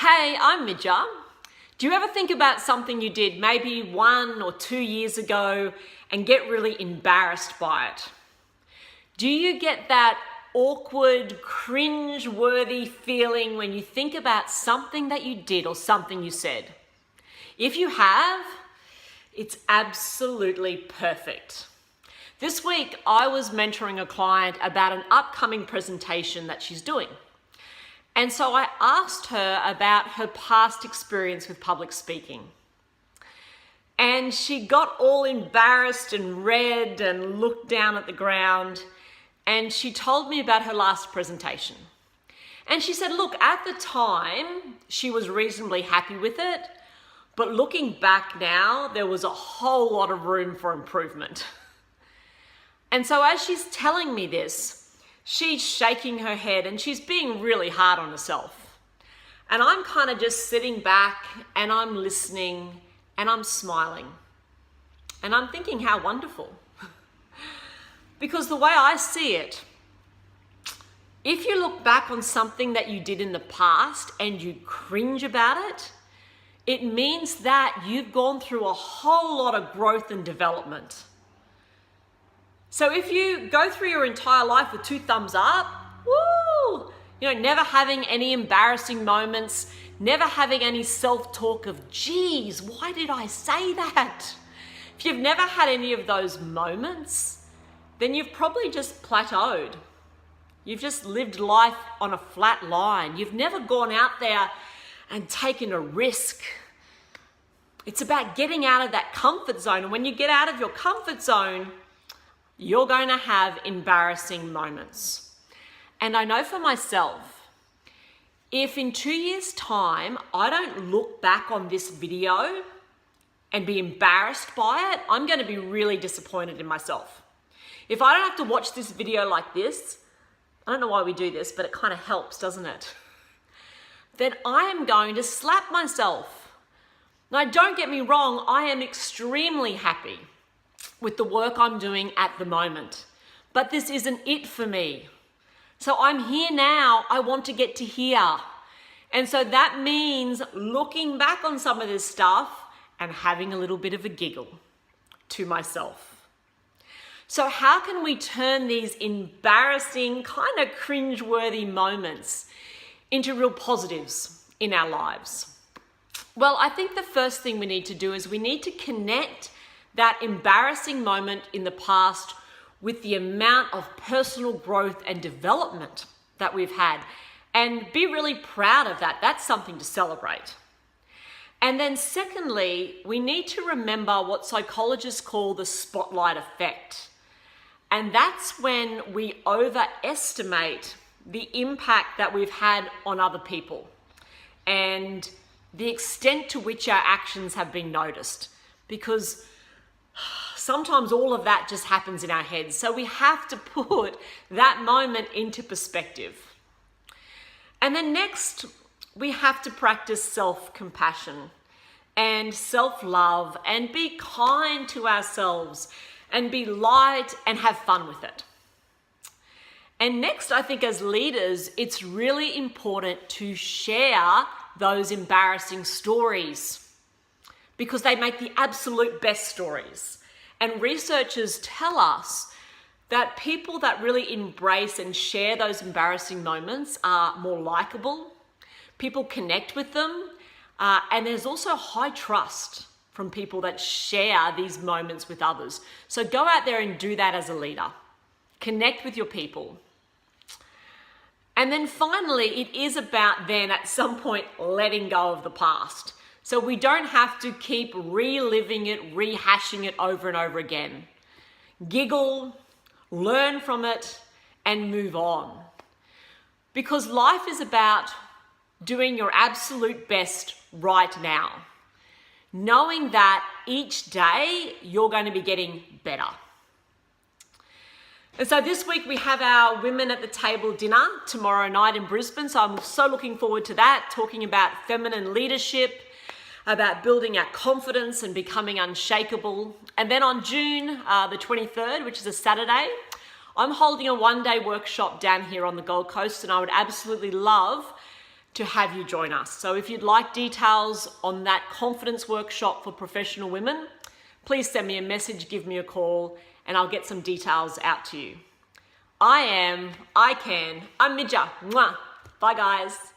Hey, I'm Midja. Do you ever think about something you did maybe 1 or 2 years ago and get really embarrassed by it? Do you get that awkward, cringe-worthy feeling when you think about something that you did or something you said? If you have, it's absolutely perfect. This week, I was mentoring a client about an upcoming presentation that she's doing. And so I asked her about her past experience with public speaking. And she got all embarrassed and red and looked down at the ground. And she told me about her last presentation. And she said, look, at the time, she was reasonably happy with it. But looking back now, there was a whole lot of room for improvement. And so as she's telling me this, she's shaking her head and she's being really hard on herself. And I'm kind of just sitting back and I'm listening and I'm smiling. And I'm thinking how wonderful. Because the way I see it, if you look back on something that you did in the past and you cringe about it, it means that you've gone through a whole lot of growth and development. So if you go through your entire life with 2 thumbs up, woo, never having any embarrassing moments, never having any self-talk of, geez, why did I say that? If you've never had any of those moments, then you've probably just plateaued. You've just lived life on a flat line. You've never gone out there and taken a risk. It's about getting out of that comfort zone. And when you get out of your comfort zone, you're going to have embarrassing moments. And I know for myself, if in 2 years' time, I don't look back on this video and be embarrassed by it, I'm going to be really disappointed in myself. If I don't have to watch this video like this, I don't know why we do this, but it kind of helps, doesn't it? Then I am going to slap myself. Now, don't get me wrong, I am extremely happy with the work I'm doing at the moment. But this isn't it for me. So I'm here now, I want to get to here. And so that means looking back on some of this stuff and having a little bit of a giggle to myself. So how can we turn these embarrassing, kind of cringe-worthy moments into real positives in our lives? Well, I think the first thing we need to do is we need to connect that embarrassing moment in the past with the amount of personal growth and development that we've had and be really proud of that. That's something to celebrate. And then secondly, we need to remember what psychologists call the spotlight effect. And that's when we overestimate the impact that we've had on other people and the extent to which our actions have been noticed. Because sometimes all of that just happens in our heads. So we have to put that moment into perspective. And then next, we have to practice self-compassion and self-love and be kind to ourselves and be light and have fun with it. And next, I think as leaders, it's really important to share those embarrassing stories because they make the absolute best stories. And researchers tell us that people that really embrace and share those embarrassing moments are more likable, people connect with them, and there's also high trust from people that share these moments with others. So go out there and do that as a leader. Connect with your people. And then finally, it is about then at some point letting go of the past. So we don't have to keep reliving it, rehashing it over and over again. Giggle, learn from it, and move on. Because life is about doing your absolute best right now. Knowing that each day you're going to be getting better. And so this week we have our Women at the Table dinner tomorrow night in Brisbane. So I'm so looking forward to that, talking about feminine leadership, about building our confidence and becoming unshakable. And then on June the 23rd, which is a Saturday, I'm holding a one-day workshop down here on the Gold Coast, and I would absolutely love to have you join us. So if you'd like details on that confidence workshop for professional women, please send me a message, give me a call, and I'll get some details out to you. I'm Midja. Mwah. Bye guys.